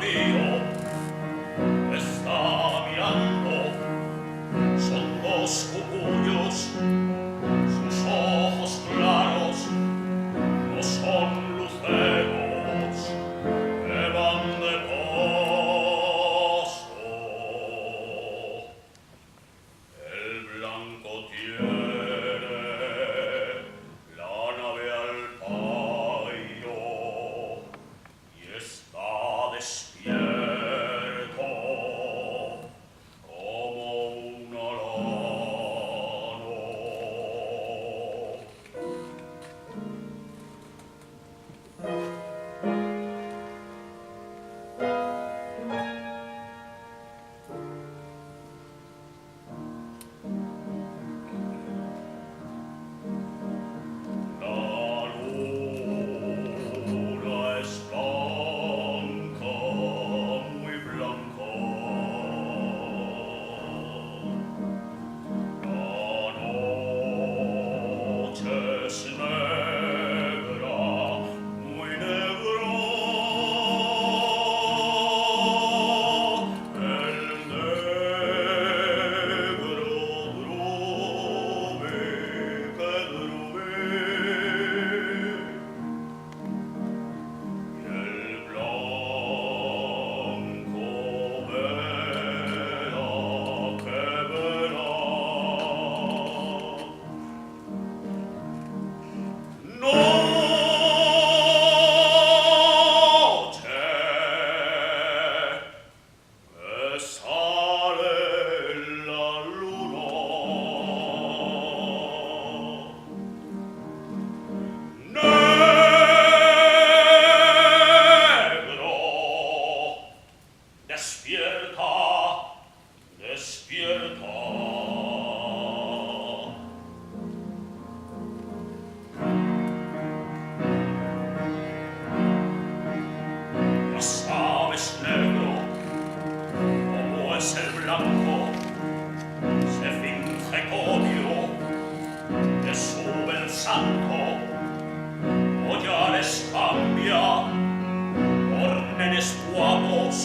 navío está mirando, son dos cucuyos, sus ojos claros no son luceros que van de paso. El blanco tiene la nave al pairo y está despierto como un alano. La luna es blanca, muy blanca. La noche es negra, muy negra. El negro drume que drume, y el blanco vela que vela. Noche que sale la luna, negro, despierta, despierta. Ya sabes, negro, cómo es el blanco, se finge codio, te sube el santo, collares cambia por nenes guapos